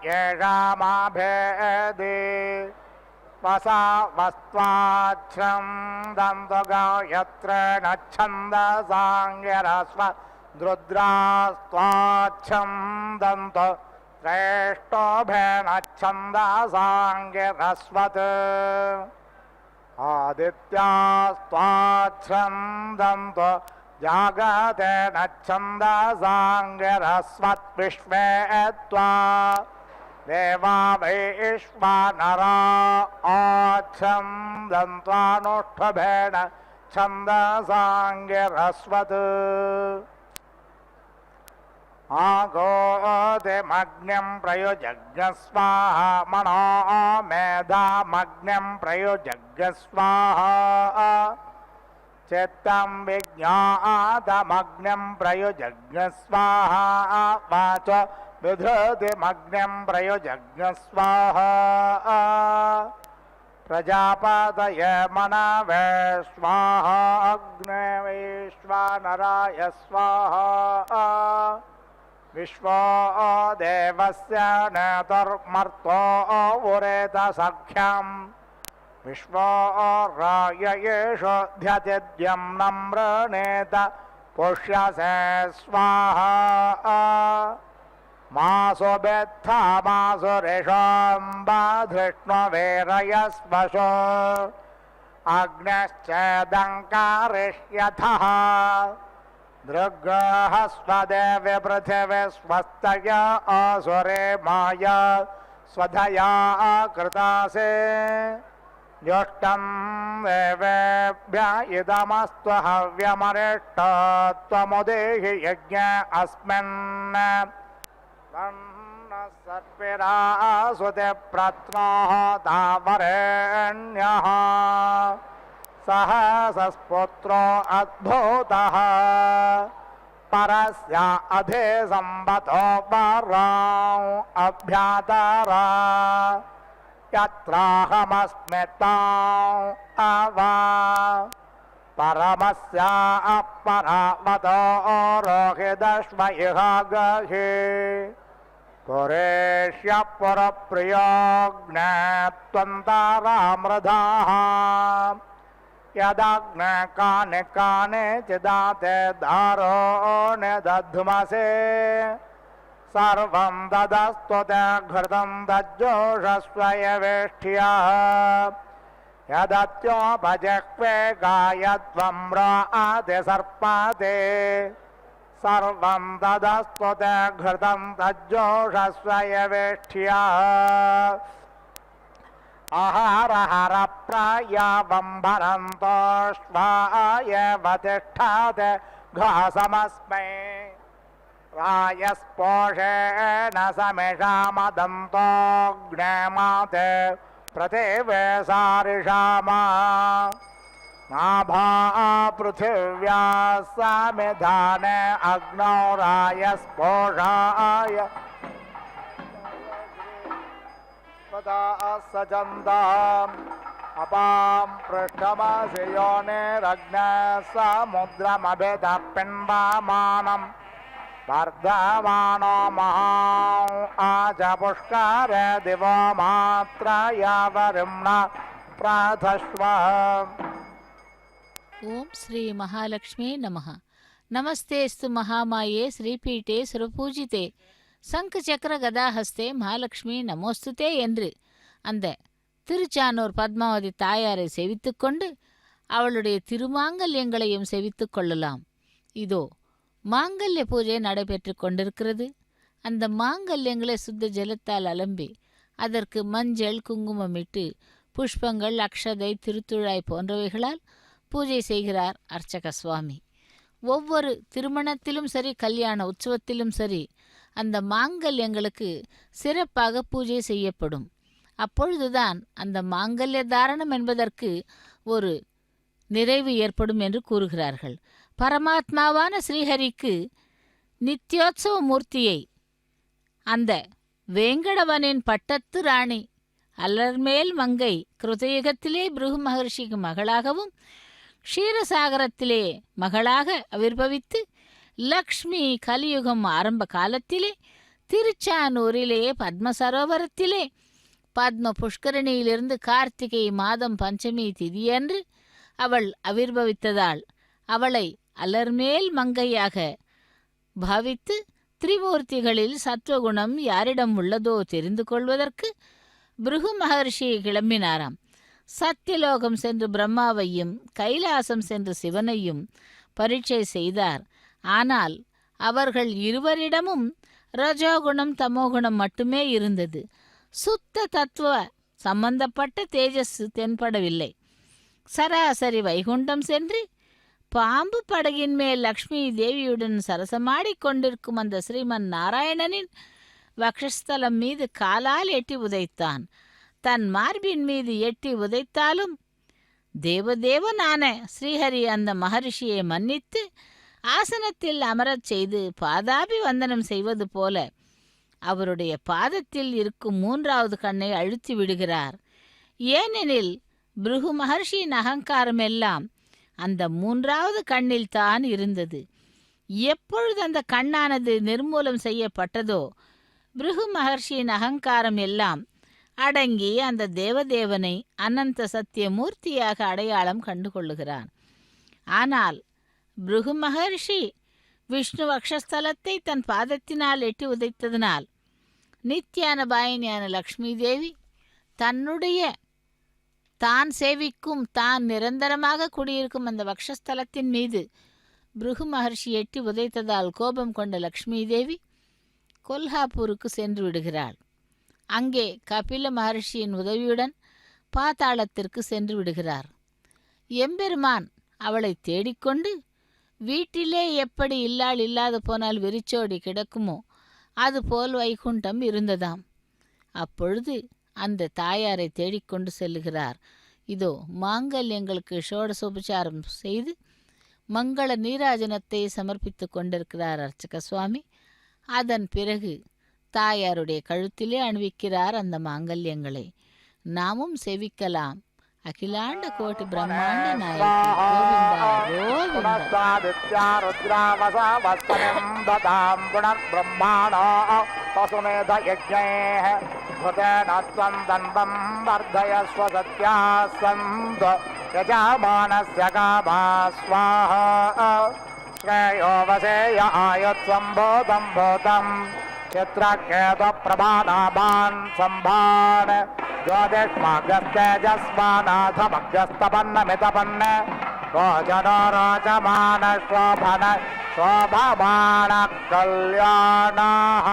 येषामाभेदे वसावस्त्वाच्छन्दन्तुगायत्र नच्छन्दसाङ्गिरस्व रुद्रास्त्वाच्छन्दन्तु श्रेष्ठोभेनच्छन्दसाङ्गिरस्वत् आदित्यास्त्वाच्छन्दन्तु जागतेन छन्दसाङ्गिरस्वद्विश्वे त्वा देवा वैश्वानरा आच्छन्दन्त्वानुष्ठभेन छन्दसाङ्गिरस्वत् आगोतिमग्निं प्रयुजग्स्वाहा मनो मेधामग्निं प्रयुजग्स्वाहा चित्तं विज्ञातमग्निं प्रयुजग्स्वाहा वाचो विधृतिमग्निं प्रयुजग्स्वाहा प्रजापतये मनवे स्वाहा अग्ने वैश्वानराय स्वाहा विश्वो देवस्य नेतुर्मर्तो उरेत सख्यम् विश्वो राययेषु ध्यतिद्यं नम्रणेत पुष्यसे स्वाहा मासु बेत्था मासुरिषोऽम्बाधृष्णुवीरयस्वशो अग्नश्चेदङ्कारिष्यथः दृग्हस्वदेव्य पृथिवी स्वस्तय असुरे माया स्वधया कृतासे ज्योष्टं देवेभ्य इदमस्तु हव्यमरिष्टत्वमुदेहि यज्ञ अस्मिन् सर्पिरासुते प्रत्नोः तावरेण्यः सहसस्पुत्रो अद्भुतः परस्य अधे संवतो वरां अभ्यातरा यत्राहमस्मितां अवा परमस्य अपरावतो रोहिदश्व इह गहि पुरेष्य पुरप्रियोऽग्ने त्वन्तारामृधाः यदग्ने कानि कानि चिदाते दारो निदध्मसे सर्वं ददस्तु ते घृतं दज्जोषस्व यवेष्ठ्यः यदत्योपजह्वे गायत्वम्राते सर्पाते सर्वं ददस्तु ते घृतं दज्जोषस्व यवेष्ठ्यः अहरहर प्रायावम्भरन्तो श्वाय वतिष्ठात् घासमस्मै रायस्पोषेण समिषामदन्तोऽग्नेमाते प्रतिवे सारिषामा नाभा पृथिव्या समिधाने अग्नौ रायस्पोषाय सजन्ताम् अपां पृष्ठमसि योनिरग्ने समुद्रमभितः पिन्वामानं वर्धमानो महां आज पुष्करे दिवो मात्रयावरिम्ना प्राथस्व। ओम श्री महालक्ष्मी नमः। नमस्तेस्तु महामाये श्रीपीठे सुरपूजिते சங்கு சக்கர கதாஹஸ்தே மகாலட்சுமி நமோஸ்துதே என்று அந்த திருச்சானூர் பத்மாவதி தாயாரை செவித்து கொண்டு அவளுடைய திருமாங்கல்யங்களையும் செவித்து கொள்ளலாம். இதோ மாங்கல்ய பூஜை நடைபெற்று கொண்டிருக்கிறது. அந்த மாங்கல்யங்களை சுத்த ஜலத்தால் அலம்பி அதற்கு மஞ்சள் குங்குமமிட்டு புஷ்பங்கள் அக்ஷதை திருத்துழாய் போன்றவைகளால் பூஜை செய்கிறார் அர்ச்சக சுவாமி. ஒவ்வொரு திருமணத்திலும் சரி கல்யாண உற்சவத்திலும் சரி அந்த மாங்கல்யங்களுக்கு சிறப்பாக பூஜை செய்யப்படும். அப்பொழுதுதான் அந்த மாங்கல்ய தாரணம் என்பதற்கு ஒரு நிறைவு ஏற்படும் என்று கூறுகிறார்கள். பரமாத்மாவான ஸ்ரீஹரிக்கு நித்யோத்சவ மூர்த்தியை அந்த வேங்கடவனின் பட்டத்து ராணி அலர்மேல் மங்கை கிருதயுகத்திலே பிருகு மகர்ஷிக்கு மகளாகவும் க்ஷீரசாகரத்திலே மகளாக ஆவிர்பவித்து லக்ஷ்மி கலியுகம் ஆரம்ப காலத்திலே திருச்சானூரிலே பத்ம சரோவரத்திலே பத்ம புஷ்கரணியிலிருந்து கார்த்திகை மாதம் பஞ்சமி திதியன்று அவள் அவிர்பவித்ததால் அவளை அலர்மேல் மங்கையாக பாவித்து திரிமூர்த்திகளில் சத்வகுணம் யாரிடம் உள்ளதோ தெரிந்து கொள்வதற்கு பிருகு மகர்ஷி கிளம்பினாராம். சத்தியலோகம் சென்று பிரம்மாவையும் கைலாசம் சென்று சிவனையும் பரீட்சை செய்தார். ஆனால் அவர்கள் இருவரிடமும் ரஜோகுணம் தமோகுணம் மட்டுமே இருந்தது. சுத்த தத்துவ சம்பந்தப்பட்ட தேஜஸ் தென்படவில்லை. சராசரி வைகுண்டம் சென்று பாம்பு படகின் மேல் லக்ஷ்மி தேவியுடன் சரசமாடிக் கொண்டிருக்கும் அந்த ஸ்ரீமன் நாராயணனின் வக்ஷஸ்தலம் மீது காலால் எட்டி உதைத்தான். தன் மார்பின் மீது எட்டி உதைத்தாலும் தேவதேவனான ஸ்ரீஹரி அந்த மகரிஷியை மன்னித்து ஆசனத்தில் அமரச் செய்து பாதாபி வந்தனம் செய்வது போல அவருடைய பாதத்தில் இருக்கும் 3வது கண்ணை அழுத்தி விடுகிறார். ஏனெனில் பிருகு மகர்ஷியின் அகங்காரம் எல்லாம் அந்த 3வது கண்ணில் தான் இருந்தது. எப்பொழுது அந்த கண்ணானது நிர்மூலம் செய்யப்பட்டதோ பிருகு மகர்ஷியின் அகங்காரம் எல்லாம் அடங்கி அந்த தேவதேவனை அனந்த சத்தியமூர்த்தியாக அடையாளம் கண்டு கொள்ளுகிறான். ஆனால் பிருகு மகர்ஷி விஷ்ணு வக்ஷஸ்தலத்தை தன் பாதத்தினால் எட்டி உதைத்ததினால் நித்யான பாயினியான லக்ஷ்மி தேவி தன்னுடைய தான் சேவிக்கும் தான் நிரந்தரமாக குடியிருக்கும் அந்த வக்ஷஸ்தலத்தின் மீது பிருகு மகர்ஷி எட்டி உதைத்ததால் கோபம் கொண்ட லக்ஷ்மி தேவி கொல்ஹாப்பூருக்கு சென்று விடுகிறாள். அங்கே கபில மகர்ஷியின் உதவியுடன் பாதாளத்திற்கு சென்று விடுகிறார். எம்பெருமான் அவளை தேடிக்கொண்டு வீட்டிலே எப்படி இல்லாள் இல்லாது போனால் வெறிச்சோடி கிடக்குமோ அதுபோல் வைகுண்டம் இருந்ததாம். அப்பொழுது அந்த தாயாரை தேடிக்கொண்டு செல்லுகிறார். இதோ மாங்கல்யங்களுக்கு ஷோடசோபச்சாரம் செய்து மங்கள நீராஜனத்தை சமர்ப்பித்து கொண்டிருக்கிறார் அர்ச்சக சுவாமி. அதன் பிறகு தாயாருடைய கழுத்திலே அணிவிக்கிறார் அந்த மாங்கல்யங்களை. நாமும் செவிக்கலாம். அகிலாண்ட கோட்டி பிரம்மாண்ட चित्रकेतुप्रभानाभान् सम्भान ज्योतिष्मागस्तेजस्मानाथमग्रस्तपन्नमितपन्न रोचनो रोचमान शोभन शोभमान कल्याणः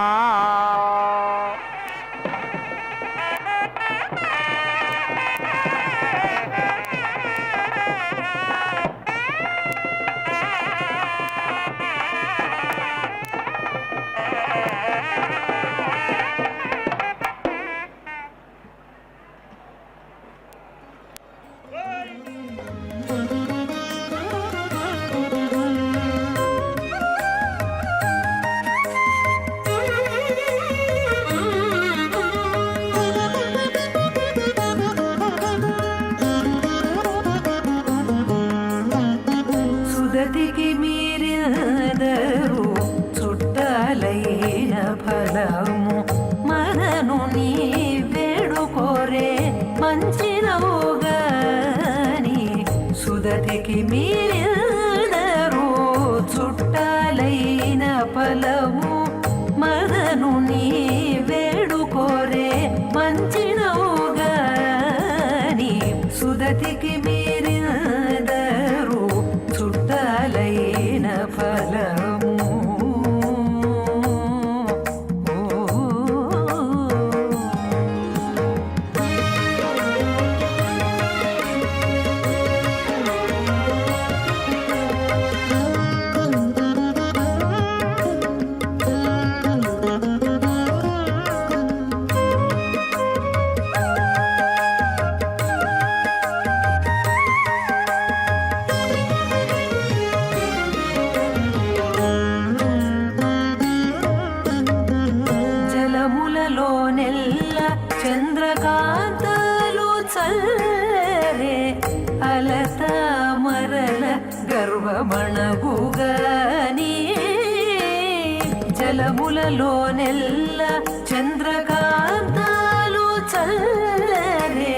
జలములలోనెల్ల చంద్రకాంతాలు సరే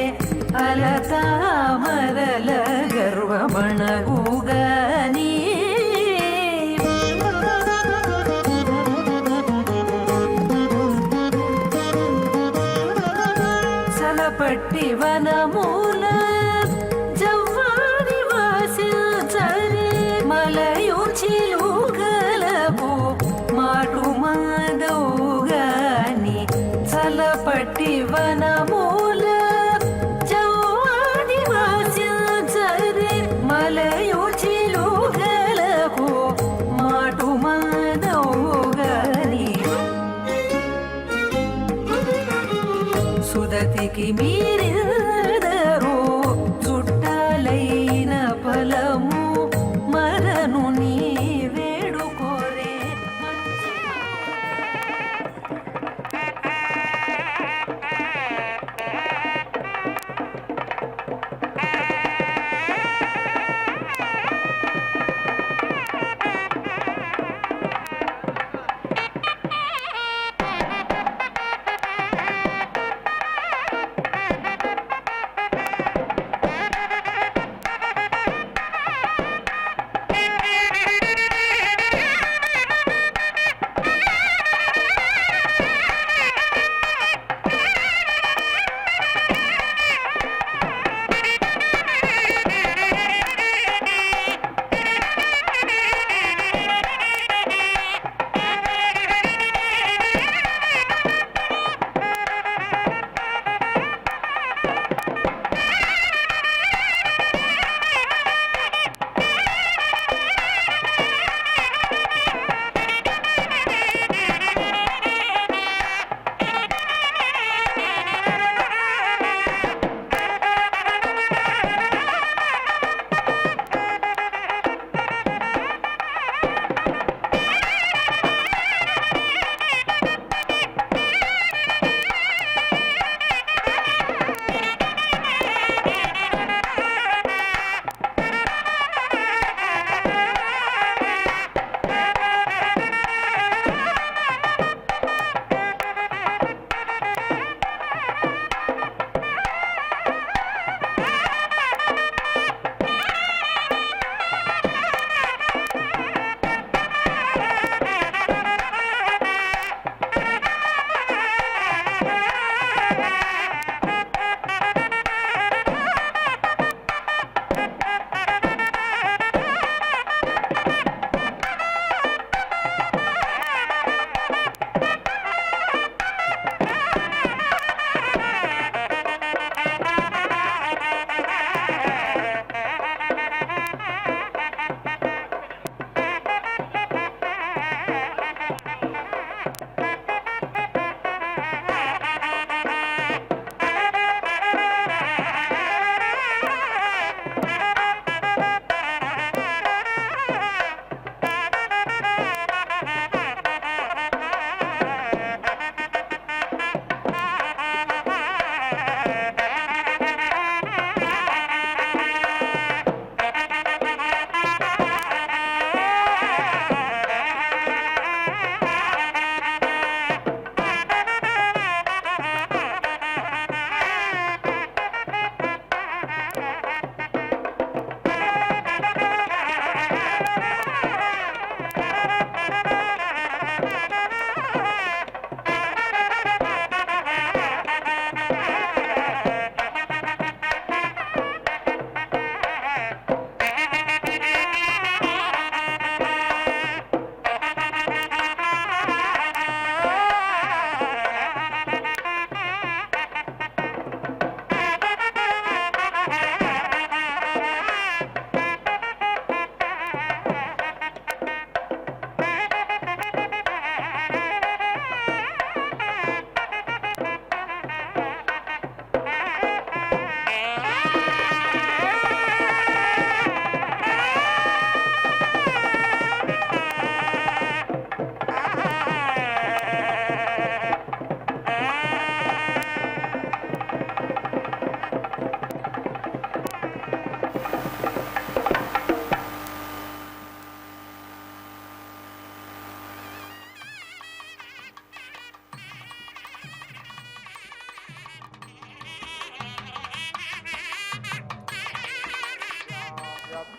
అలతామరల గర్వమణగుగని చలపట్టి వనమూల జవ్వాడి వాసించరే మలయు చిలుకలకు మాటు మాదవుగాని చలపట్టి వనమూల జవ్వాడి వాసించరే మలయు చిలుకలకు మాటు మాదవుగాని సుదతికి మీరెదరు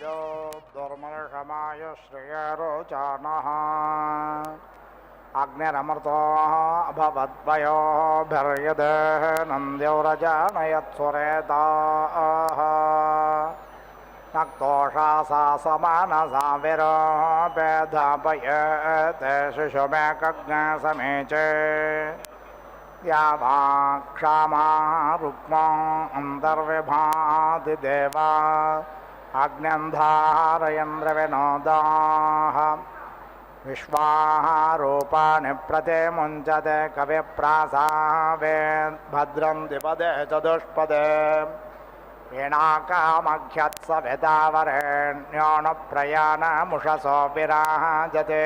यो दुर्मर्षमाय श्रियरोचानः अग्निरमृतो अभवद्वयोभिर्यदेः नन्द्यौरजानयत्सुरेताः नक्तोषासा समानसा विरोपेधापयते शिशुमेकज्ञसमीचे या वा क्षामा रुक्मा अन्तर्विभाति देवा अग्न्यन्धारयन्द्रविनोदाः विश्वारूपाणि प्रतिमुञ्चते कविप्रासावेद्भद्रं द्विपदे चतुष्पदे वीणाकामख्यत्सवितावरेण्यो न प्रयाणमुषसो विराजते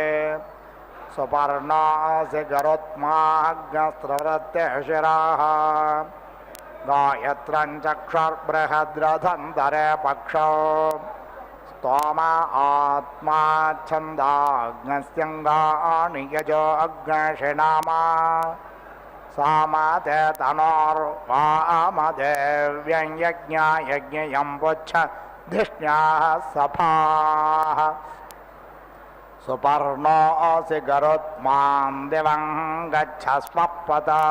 सुपर्णोऽसि गरुत्माग्नस्त्रवृत्ते शिराः गायत्रं चक्षुर्बृहद्रथन्तरे पक्षौ स्तोम आत्मा छन्दाग्नस्यङ्गानि यजो अग्निषिनामा सामते तनोर्वामदेव्यं यज्ञायज्ञयं पुच्छ धिष्ण्याः सफाः सुपर्णोऽसि गरुत्मां दिवं गच्छ स्वपदा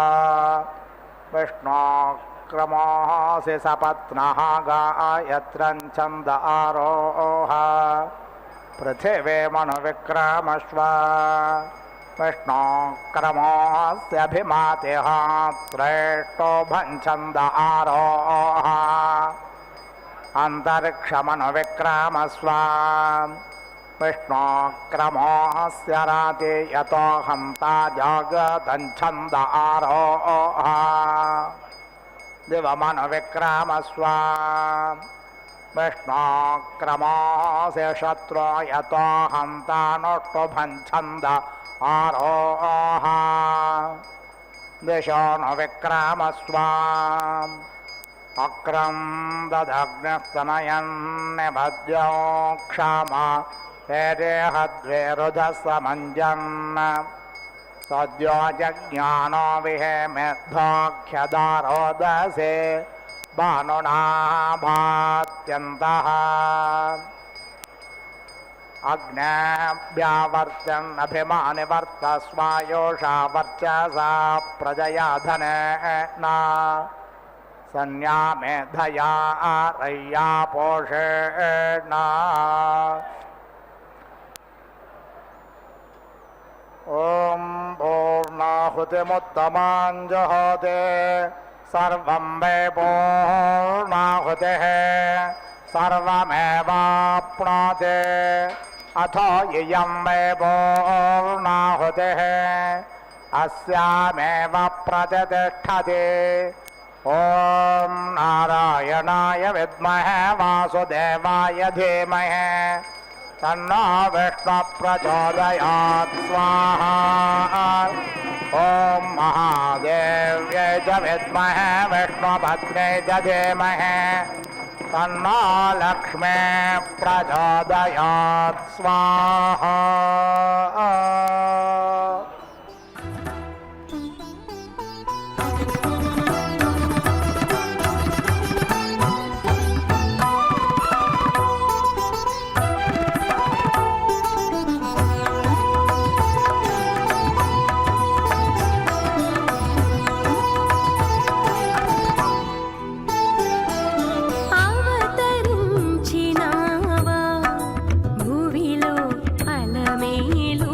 विष्णोक्रमोऽसि सपत्नः गायत्रं छन्द आरोह पृथिवीमनुविक्रमस्व विष्णोक्रमोऽस्यभिमातिः त्रेष्टो भञ्छन्द आरोह अन्तरिक्षमनुविक्रमस्व विष्णोक्रमोऽस्य राति यतो हन्ता जगदञ्छन्द आरोह दिवमनुविक्रमस्व विष्णोक्रमोऽस्य शत्रो यतो हन्तानुष्टुभञ्छन्द आरोह दिशोऽनुविक्रमस्व अक्रं ददग्निस्तनयन्निभद्यो क्षमा तेरेहद्वेरुधसमञ्जन् सद्यो जज्ञानो विहेमेद्धोऽख्यदारोदसे भानुना भात्यन्तः अग्नेभ्यावर्त्यन्नभिमानिवर्तस्वायोषा वर्चसा प्रजया धनेन सन्या मेधया रय्या पोषेण ॐ पूर्णाहुतिमुत्तमां जहोते सर्वं वै पूर्णाहुतिः सर्वमेवाप्नोति अथो इयं वै पूर्णाहुतिः अस्यामेव प्रतिष्ठति ॐ नारायणाय विद्महे वासुदेवाय धीमहि तन्नो विष्णुः प्रचोदयात् स्वाहा ॐ महादेव्यै च विद्महे विष्णुपत्न्यै च धीमहि तन्नो लक्ष्मीः प्रचोदयात् स्वाहा అవతరించినావా భూమిలో అలమేలు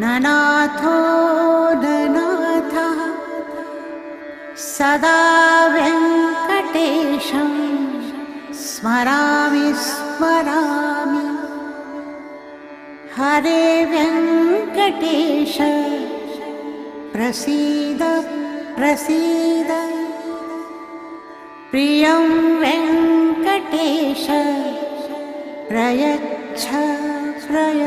ननाथो ननाथः सदा वेङ्कटेशं स्मरामि स्मरामि हरे वेङ्कटेश प्रसीद प्रसीद प्रियं वेङ्कटेश प्रयच्छ प्रयच्छ